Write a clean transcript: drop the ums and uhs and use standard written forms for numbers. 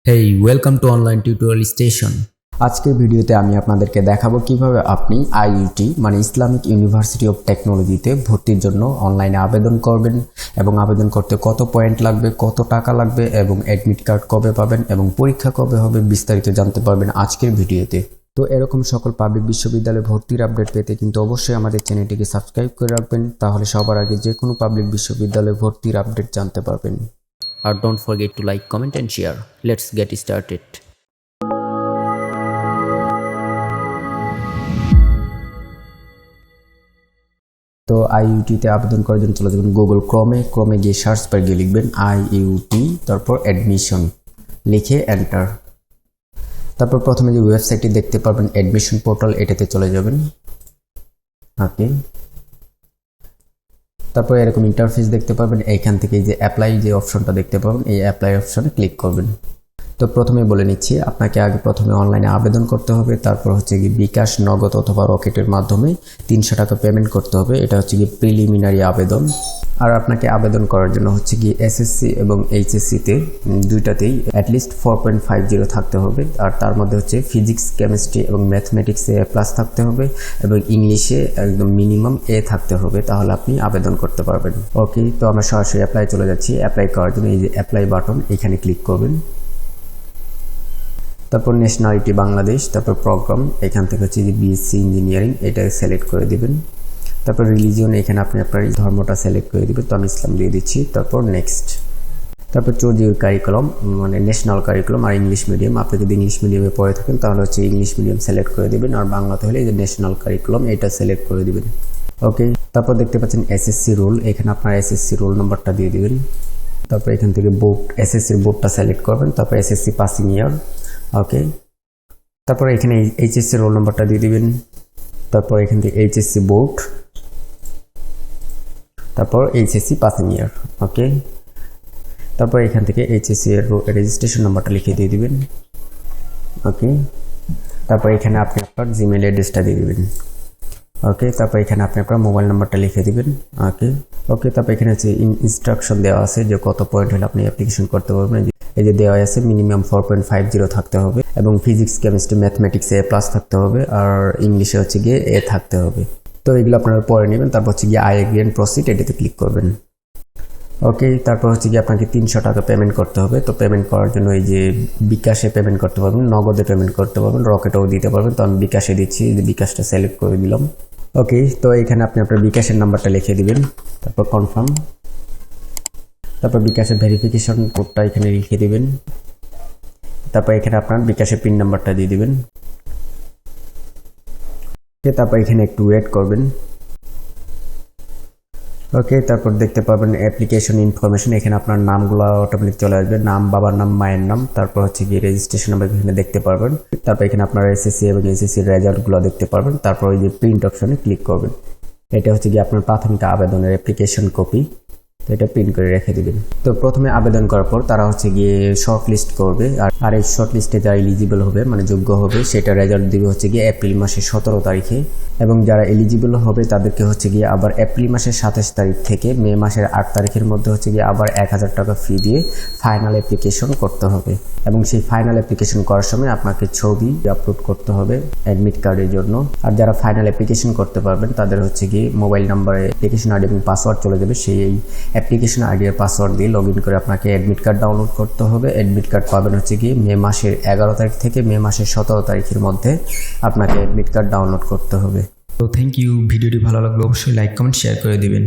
Hey welcome to online tutorial station. আজকের ভিডিওতে আমি আপনাদেরকে দেখাবো কিভাবে আপনি আইইউটি মানে ইসলামিক ইউনিভার্সিটি অফ টেকনোলজিতে ভর্তির জন্য অনলাইনে আবেদন করবেন এবং আবেদন করতে কত পয়েন্ট লাগবে, কত টাকা লাগবে এবং অ্যাডমিট কার্ড কবে পাবেন এবং পরীক্ষা কবে হবে বিস্তারিত জানতে পারবেন আজকের ভিডিওতে। তো এরকম সকল পাবলিক বিশ্ববিদ্যালয়ে ভর্তির আপডেট পেতে কিন্তু অবশ্যই আমাদের চ্যানেলটিকে সাবস্ক্রাইব করে রাখবেন, তাহলে সবার আগে যে কোনো পাবলিক বিশ্ববিদ্যালয়ে ভর্তির আপডেট জানতে পারবেন। আর don't forget to like, comment and share. Let's get started. তো আইইউটিতে আবেদন করার জন্য চলে যাবেন গুগল ক্রমে গিয়ে সার্চ বার গিয়ে লিখবেন আইইউটি, তারপর অ্যাডমিশন লিখে এন্টার। তারপর প্রথমে যে ওয়েবসাইটটি দেখতে পারবেন অ্যাডমিশন পোর্টাল, এটাতে চলে যাবেন। ওকে, তারপর এরকম ইন্টারফেস দেখতে পাবেন। এইখান থেকে যে অ্যাপ্লাই যে অপশনটা দেখতে পাবেন, এই অ্যাপ্লাই অপশনে ক্লিক করবেন। তো প্রথমে বলে নিচ্ছি, আপনাকে আগে প্রথমে অনলাইনে আবেদন করতে হবে, তারপর হচ্ছে কি বিকাশ, নগদ অথবা রকেটের মাধ্যমে 300 টাকা পেমেন্ট করতে হবে। এটা হচ্ছে কি প্রিলিমিনারি আবেদন। আর আপনাকে আবেদন করার জন্য হচ্ছে কি এসএসসি এবং এইচএসসিতে দুইটাতেই অ্যাটলিস্ট 4.50 থাকতে হবে। আর তার মধ্যে হচ্ছে ফিজিক্স, কেমিস্ট্রি এবং ম্যাথমেটিক্সে A+ থাকতে হবে এবং ইংলিশে একদম মিনিমাম A থাকতে হবে, তাহলে আপনি আবেদন করতে পারবেন। ওকে, তো আমরা সরাসরি অ্যাপ্লাই চলে যাচ্ছি। অ্যাপ্লাই করার জন্য এই যে অ্যাপ্লাই বাটন, এখানে ক্লিক করবেন। তারপর ন্যাশনালিটি বাংলাদেশ, তারপর প্রোগ্রাম, এখান থেকে হচ্ছে যে বিএসসি ইঞ্জিনিয়ারিং, এটা সিলেক্ট করে দিবেন। তারপর রিলিজিয়ন, এখানে আপনি আপনার ধর্মটা সিলেক্ট করে দিবেন। তো আমি ইসলাম দিয়ে দিচ্ছি। তারপর নেক্সট। তারপর চুজ ইউর কারিকুলাম, মানে ন্যাশনাল কারিকুলাম আর ইংলিশ মিডিয়াম। আপনি যদি ইংলিশ মিডিয়ামে পড়ে থাকেন তাহলে হচ্ছে ইংলিশ মিডিয়াম সিলেক্ট করে দিবেন, আর বাংলাতে হলে এই যে ন্যাশনাল কারিকুলাম, এটা সিলেক্ট করে দিবেন। ওকে, তারপর দেখতে পাচ্ছেন এসএসসি রোল, এখানে আপনার এসএসসি রোল নাম্বারটা দিয়ে দিবেন। তারপর এখান থেকে বোর্ড, এসএসসির বোর্ডটা সিলেক্ট করবেন। তারপর এসএসসি পাসিং ইয়ার। ওকে, তারপর এখানে এইচএসসি রোল নাম্বারটা দিয়ে দিবেন। তারপর এখান থেকে এইচএসসি বোর্ড, তারপর এইচএসসি পাসিং ইয়ার। ওকে, তারপর এখান থেকে এইচএসসি এর রেজিস্ট্রেশন নাম্বারটা লিখে দিয়ে দিবেন। ওকে, তারপর এখানে আপনি আপনার জিমেল অ্যাড্রেসটা দিয়ে দিবেন। ওকে, তারপর এখানে আপনি আপনার মোবাইল নাম্বারটা লিখে দিবেন। ওকে ওকে, তারপর এখানে হচ্ছে ইনস্ট্রাকশন দেওয়া আছে যে কত পয়েন্ট হলে আপনি অ্যাপ্লিকেশন করতে পারবেন। এই যে দেওয়া আছে মিনিমাম 4.50 থাকতে হবে এবং ফিজিক্স, কেমিস্ট্রি, ম্যাথমেটিক্সে A+ থাকতে হবে আর ইংলিশে হচ্ছে গিয়ে A থাকতে হবে। তো এগুলো আপনারা পরে নেবেন। তারপর হচ্ছে গিয়ে আই এগ্রি এন্ড প্রসিড, এটাতে ক্লিক করবেন। ওকে, তারপর হচ্ছে গিয়ে আপনাকে 300 টাকা পেমেন্ট করতে হবে। তো পেমেন্ট করার জন্য এই যে বিকাশে পেমেন্ট করতে পারবেন, নগদে পেমেন্ট করতে পারবেন, রকেটও দিতে পারবেন। তো আমি বিকাশে দিচ্ছি, যে বিকাশটা সিলেক্ট করে দিলাম। ওকে, তো এখানে আপনি আপনার বিকাশের নাম্বারটা লিখে দিবেন, তারপর কনফার্ম। তারপর বিকাশের ভেরিফিকেশন কোডটা এখানে লিখে দিবেন। তারপর এখানে আপনার বিকাশের পিন নাম্বারটা দিয়ে দিবেন। তারপর এখানে একটু ওয়েট করবেন। ওকে, তারপর দেখতে পাবেন অ্যাপ্লিকেশন ইনফরমেশন, এখানে আপনার নামগুলো অটোমেটিক চলে আসবে, নাম, বাবার নাম, মায়ের নাম। তারপর হচ্ছে গিয়ে রেজিস্ট্রেশন নাম্বার এখানে দেখতে পারবেন। তারপর এখানে আপনার এসএসসি এবং এইচএসসি রেজাল্টগুলো দেখতে পারবেন। তারপর ওই যে প্রিন্ট অপশনে ক্লিক করবেন। এটা হচ্ছে গিয়ে আপনার প্রাথমিক আবেদনের অ্যাপ্লিকেশন কপি, তো এটা প্রিন্ট করে রেখে দিবেন। তো প্রথমে আবেদন করার পর তারা হচ্ছে গিয়ে শর্ট লিস্ট করবে, আর এই শর্ট লিস্টে যারা এলিজিবল হবে মানে যোগ্য হবে সেটা রেজাল্ট দিবে হচ্ছে গিয়ে এপ্রিল মাসের 17 তারিখে, এবং যারা এলিজিবল হবে তাদেরকে হচ্ছে গিয়ে আবার এপ্রিল মাসের 27 তারিখ থেকে মে মাসের 8 তারিখের মধ্যে হচ্ছে গিয়ে আবার 1000 টাকা ফি দিয়ে ফাইনাল অ্যাপ্লিকেশন করতে হবে। এবং সেই ফাইনাল অ্যাপ্লিকেশন করার সময় আপনাকে ছবি আপলোড করতে হবে অ্যাডমিট কার্ডের জন্য। আর যারা ফাইনাল অ্যাপ্লিকেশন করতে পারবেন তাদের হচ্ছে গিয়ে মোবাইল নাম্বারে অ্যাপ্লিকেশন আইডি এবং পাসওয়ার্ড চলে যাবে, সেই অ্যাপ্লিকেশন আইডি আর পাসওয়ার্ড দিয়ে লগ ইন করে আপনাকে অ্যাডমিট কার্ড ডাউনলোড করতে হবে। অ্যাডমিট কার্ড পাবেন হচ্ছে গিয়ে মে মাসের 11 তারিখ থেকে মে মাসের 17 তারিখের মধ্যে আপনাকে অ্যাডমিট কার্ড ডাউনলোড করতে হবে। তো থ্যাংক ইউ। ভিডিওটি ভালো লাগলে অবশ্যই লাইক, কমেন্ট, শেয়ার করে দিবেন।